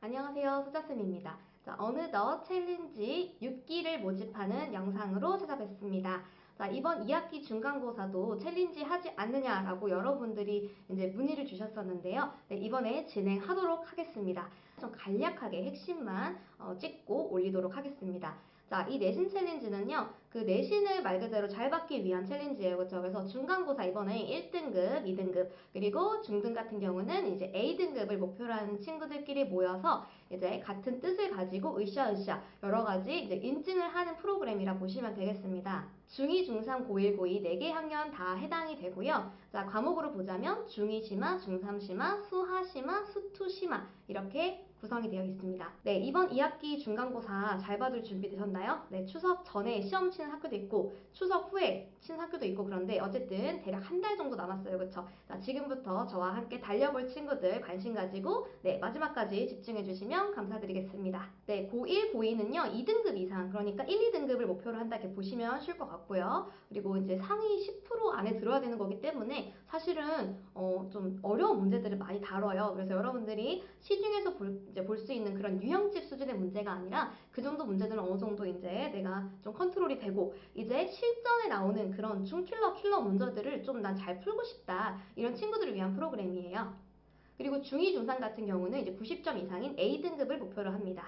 안녕하세요, 소자쌤입니다. 자, 어느덧 챌린지 6기를 모집하는 영상으로 찾아뵙습니다. 자, 이번 2학기 중간고사도 챌린지 하지 않느냐라고 여러분들이 이제 문의를 주셨었는데요. 네, 이번에 진행하도록 하겠습니다. 좀 간략하게 핵심만 찍고 올리도록 하겠습니다. 자, 이 내신 챌린지는요, 그 내신을 말 그대로 잘 받기 위한 챌린지예요. 그렇죠? 그래서 중간고사 이번에 1등급, 2등급, 그리고 중등 같은 경우는 이제 A등급을 목표로 하는 친구들끼리 모여서 이제 같은 뜻을 가지고 으쌰으쌰 여러 가지 이제 인증을 하는 프로그램이라 보시면 되겠습니다. 중2, 중3, 고1, 고2 4개 학년 다 해당이 되고요. 자, 과목으로 보자면 중2 심화, 중3 심화, 수하 심화, 수투 심화 이렇게 구성이 되어 있습니다. 네, 이번 2학기 중간고사 잘 받을 준비 되셨나요? 네, 추석 전에 시험 치는 학교도 있고 추석 후에 치는 학교도 있고 그런데 어쨌든 대략 한 달 정도 남았어요. 그렇죠? 자, 지금부터 저와 함께 달려볼 친구들 관심 가지고 네, 마지막까지 집중해 주시면 감사드리겠습니다. 네, 고1, 고2는요 2등급 이상 그러니까 1, 2등급을 목표로 한다 이렇게 보시면 쉬울 것 같고요. 그리고 이제 상위 10% 안에 들어야 되는 거기 때문에 사실은 좀 어려운 문제들을 많이 다뤄요. 그래서 여러분들이 시중에서 볼 수 있는 그런 유형집 수준의 문제가 아니라 그 정도 문제들은 어느 정도 이제 내가 좀 컨트롤이 되고 이제 실전에 나오는 그런 킬러 문제들을 좀 난 잘 풀고 싶다 이런 친구들을 위한 프로그램이에요. 그리고 중2, 중3 같은 경우는 이제 90점 이상인 A등급을 목표로 합니다.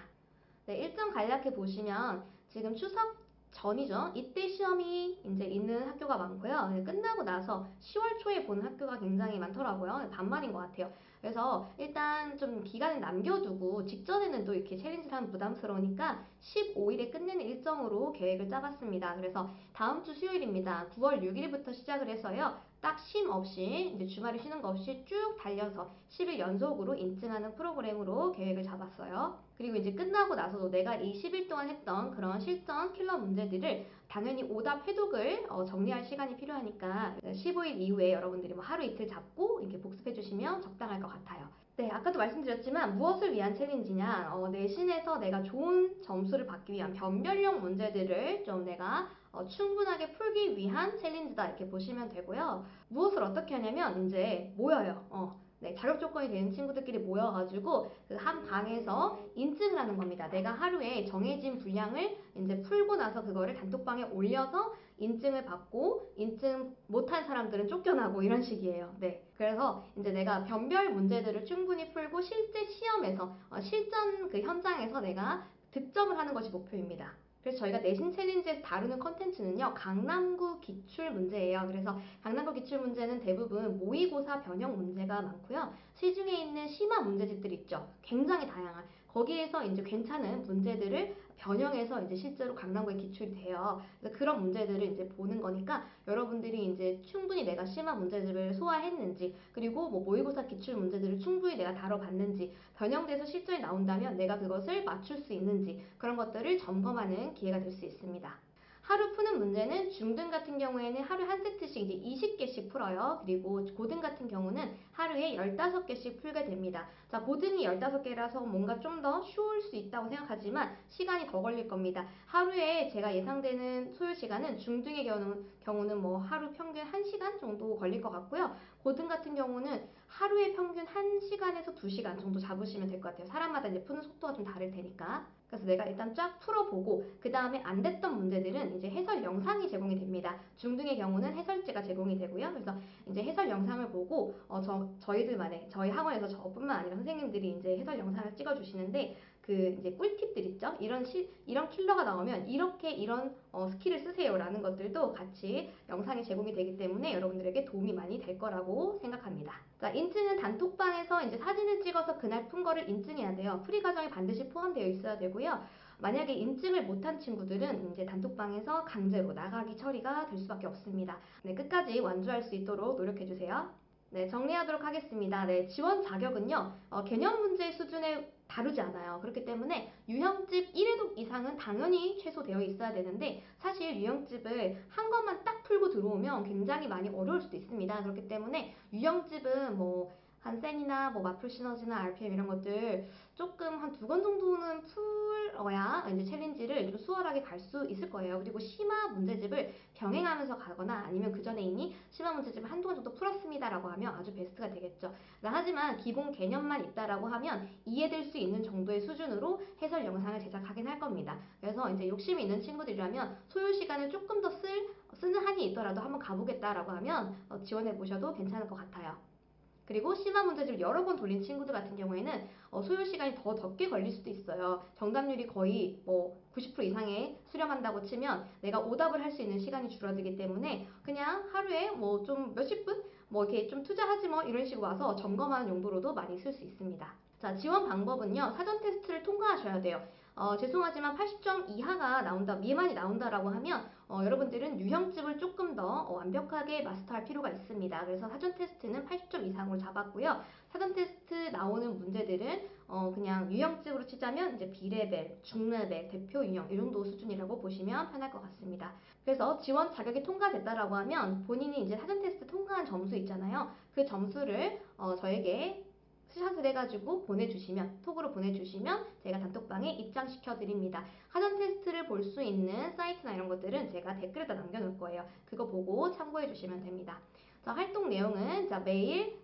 네, 일정 간략해 보시면 지금 추석 전이죠. 이때 시험이 이제 있는 학교가 많고요. 네, 끝나고 나서 10월 초에 보는 학교가 굉장히 많더라고요. 반반인 것 같아요. 그래서 일단 좀 기간을 남겨두고 직전에는 또 이렇게 챌린지를 하면 부담스러우니까 15일에 끝내는 일정으로 계획을 짜봤습니다. 그래서 다음 주 수요일입니다. 9월 6일부터 시작을 해서요. 딱 쉼 없이 이제 주말에 쉬는 거 없이 쭉 달려서 10일 연속으로 인증하는 프로그램으로 계획을 잡았어요. 그리고 이제 끝나고 나서도 내가 이 10일 동안 했던 그런 실전 킬러 문제들을 당연히 오답 회독을 정리할 시간이 필요하니까 15일 이후에 여러분들이 뭐 하루 이틀 잡고 이렇게 복습해 주시면 적당할 것 같아요. 네, 아까도 말씀드렸지만 무엇을 위한 챌린지냐 내신에서 내가 좋은 점수를 받기 위한 변별력 문제들을 좀 내가 충분하게 풀기 위한 챌린지다 이렇게 보시면 되고요. 무엇을 어떻게 하냐면 이제 모여요. 네, 자격 조건이 되는 친구들끼리 모여가지고 그 한 방에서 인증을 하는 겁니다. 내가 하루에 정해진 분량을 이제 풀고 나서 그거를 단톡방에 올려서 인증을 받고 인증 못한 사람들은 쫓겨나고 이런 식이에요. 네, 그래서 이제 내가 변별 문제들을 충분히 풀고 실제 시험에서 실전 그 현장에서 내가 득점을 하는 것이 목표입니다. 그래서 저희가 내신 챌린지에서 다루는 컨텐츠는요. 강남구 기출 문제예요. 그래서 강남구 기출 문제는 대부분 모의고사 변형 문제가 많고요. 시중에 있는 심화 문제집들이 있죠. 굉장히 다양한. 거기에서 이제 괜찮은 문제들을 변형해서 이제 실제로 강남구에 기출이 돼요. 그래서 그런 문제들을 이제 보는 거니까 여러분들이 이제 충분히 내가 심화 문제집을 소화했는지 그리고 뭐 모의고사 기출 문제들을 충분히 내가 다뤄봤는지 변형돼서 실전에 나온다면 내가 그것을 맞출 수 있는지 그런 것들을 점검하는 기회가 될 수 있습니다. 하루 푸는 문제는 중등 같은 경우에는 하루 한 세트씩 이제 20개씩 풀어요. 그리고 고등 같은 경우는 하루에 15개씩 풀게 됩니다. 자, 고등이 15개라서 뭔가 좀 더 쉬울 수 있다고 생각하지만 시간이 더 걸릴 겁니다. 하루에 제가 예상되는 소요 시간은 중등의 경우는 뭐 하루 평균 1시간 정도 걸릴 것 같고요. 고등 같은 경우는 하루에 평균 1시간에서 2시간 정도 잡으시면 될 것 같아요. 사람마다 이제 푸는 속도가 좀 다를 테니까. 그래서 내가 일단 쫙 풀어보고 그 다음에 안 됐던 문제들은 이제 해설 영상이 제공이 됩니다. 중등의 경우는 해설지가 제공이 되고요. 그래서 이제 해설 영상을 보고 저희들만의 저희 학원에서 저뿐만 아니라 선생님들이 이제 해설 영상을 찍어주시는데 그 이제 꿀팁들 있죠. 이런 킬러가 나오면 이런 스킬을 쓰세요라는 것들도 같이 영상이 제공이 되기 때문에 여러분들에게 도움이 많이 될 거라고 생각합니다. 자, 인증은 단톡방에서 이제 사진을 찍어서 그날 푼 거를 인증해야 돼요. 풀이 과정이 반드시 포함되어 있어야 되고요. 만약에 인증을 못한 친구들은 이제 단톡방에서 강제로 나가기 처리가 될 수밖에 없습니다. 네, 끝까지 완주할 수 있도록 노력해 주세요. 네, 정리하도록 하겠습니다. 네, 지원 자격은요, 개념 문제 수준에 다루지 않아요. 그렇기 때문에 유형집 1회독 이상은 당연히 최소되어 있어야 되는데 사실 유형집을 한 것만 딱 풀고 들어오면 굉장히 많이 어려울 수도 있습니다. 그렇기 때문에 유형집은 뭐 반센이나 뭐 마플 시너지나 RPM 이런 것들 조금 한 2권 정도는 풀어야 이제 챌린지를 좀 수월하게 갈 수 있을 거예요. 그리고 심화 문제집을 병행하면서 가거나 아니면 그 전에 이미 심화 문제집을 한두 권 정도 풀었습니다라고 하면 아주 베스트가 되겠죠. 하지만 기본 개념만 있다라고 하면 이해될 수 있는 정도의 수준으로 해설 영상을 제작하긴 할 겁니다. 그래서 이제 욕심이 있는 친구들이라면 소요 시간을 조금 더 쓰는 한이 있더라도 한번 가보겠다라고 하면 지원해 보셔도 괜찮을 것 같아요. 그리고 심화 문제집을 여러 번 돌린 친구들 같은 경우에는 소요 시간이 더 적게 걸릴 수도 있어요. 정답률이 거의 뭐 90% 이상에 수렴한다고 치면 내가 오답을 할 수 있는 시간이 줄어들기 때문에 그냥 하루에 뭐 좀 몇십 분 뭐 이렇게 좀 투자하지 뭐 이런 식으로 와서 점검하는 용도로도 많이 쓸 수 있습니다. 자, 지원 방법은요. 사전 테스트를 통과하셔야 돼요. 죄송하지만 80점 이하가 나온다, 미만이 나온다라고 하면 여러분들은 유형집을 조금 더 완벽하게 마스터할 필요가 있습니다. 그래서 사전 테스트는 80점 이상으로 잡았고요. 사전 테스트 나오는 문제들은 그냥 유형집으로 치자면 이제 B레벨, 중레벨, 대표 유형 이 정도 수준이라고 보시면 편할 것 같습니다. 그래서 지원 자격이 통과됐다라고 하면 본인이 이제 사전 테스트 통과한 점수 있잖아요. 그 점수를 저에게 스샷을 해가지고 보내주시면, 톡으로 보내주시면 제가 단톡방에 입장시켜 드립니다. 사전 테스트를 볼 수 있는 사이트나 이런 것들은 제가 댓글에다 남겨놓을 거예요. 그거 보고 참고해 주시면 됩니다. 자, 활동 내용은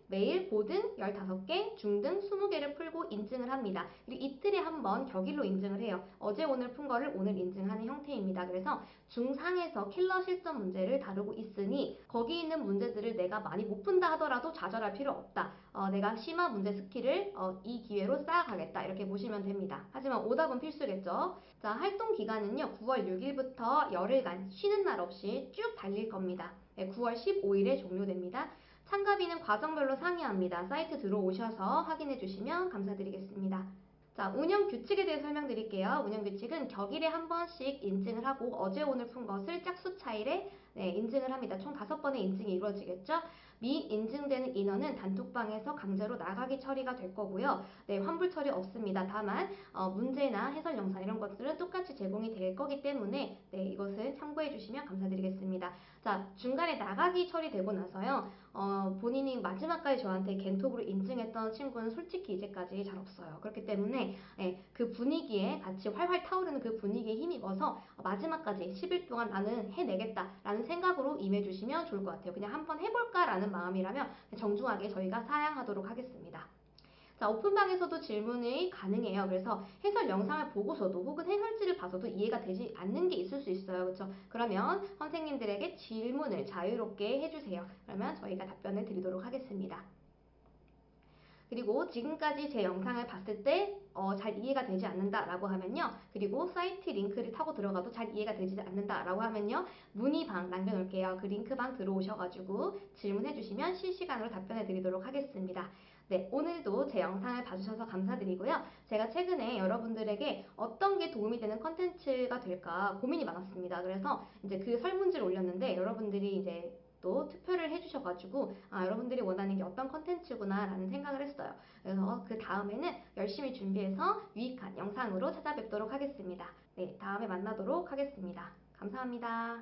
매일 보등 15개, 중등 20개를 풀고 인증을 합니다. 그리고 이틀에 한 번 격일로 인증을 해요. 어제 오늘 푼 거를 오늘 인증하는 형태입니다. 그래서 중상에서 킬러 실전 문제를 다루고 있으니 거기 있는 문제들을 내가 많이 못 푼다 하더라도 좌절할 필요 없다. 내가 심화 문제 스킬을 이 기회로 쌓아가겠다. 이렇게 보시면 됩니다. 하지만 오답은 필수겠죠. 자, 활동 기간은요. 9월 6일부터 열흘간 쉬는 날 없이 쭉 달릴 겁니다. 9월 15일에 종료됩니다. 참가비는 과정별로 상이합니다. 사이트 들어오셔서 확인해 주시면 감사드리겠습니다. 자, 운영 규칙에 대해 설명드릴게요. 운영 규칙은 격일에 한 번씩 인증을 하고 어제 오늘 푼 것을 짝수 차일에 인증을 합니다. 총 5번의 인증이 이루어지겠죠? 미인증되는 인원은 단톡방에서 강제로 나가기 처리가 될 거고요. 환불 처리 없습니다. 다만 문제나 해설 영상 이런 것들은 똑같이 제공이 될 거기 때문에 이것은 참고해 주시면 감사드리겠습니다. 자, 중간에 나가기 처리되고 나서요. 본인이 마지막까지 저한테 겐톡으로 인증했던 친구는 솔직히 이제까지 잘 없어요. 그렇기 때문에 그 분위기에 같이 활활 타오르는 그 분위기에 힘입어서 마지막까지 10일 동안 나는 해내겠다라는 생각으로 임해주시면 좋을 것 같아요. 그냥 한번 해볼까라는 마음이라면 정중하게 저희가 사양하도록 하겠습니다. 자, 오픈방에서도 질문이 가능해요. 그래서 해설 영상을 보고서도 혹은 해설지를 봐서도 이해가 되지 않는 게 있을 수 있어요. 그렇죠? 그러면 선생님들에게 질문을 자유롭게 해주세요. 그러면 저희가 답변을 드리도록 하겠습니다. 그리고 지금까지 제 영상을 봤을 때 잘 이해가 되지 않는다라고 하면요. 그리고 사이트 링크를 타고 들어가도 잘 이해가 되지 않는다라고 하면요. 문의방 남겨놓을게요. 그 링크방 들어오셔가지고 질문해 주시면 실시간으로 답변해 드리도록 하겠습니다. 네, 오늘도 제 영상을 봐주셔서 감사드리고요. 제가 최근에 여러분들에게 어떤 게 도움이 되는 컨텐츠가 될까 고민이 많았습니다. 그래서 이제 그 설문지를 올렸는데 여러분들이 이제 또 투표를 해주셔가지고 여러분들이 원하는 게 어떤 컨텐츠구나 라는 생각을 했어요. 그래서 그 다음에는 열심히 준비해서 유익한 영상으로 찾아뵙도록 하겠습니다. 네, 다음에 만나도록 하겠습니다. 감사합니다.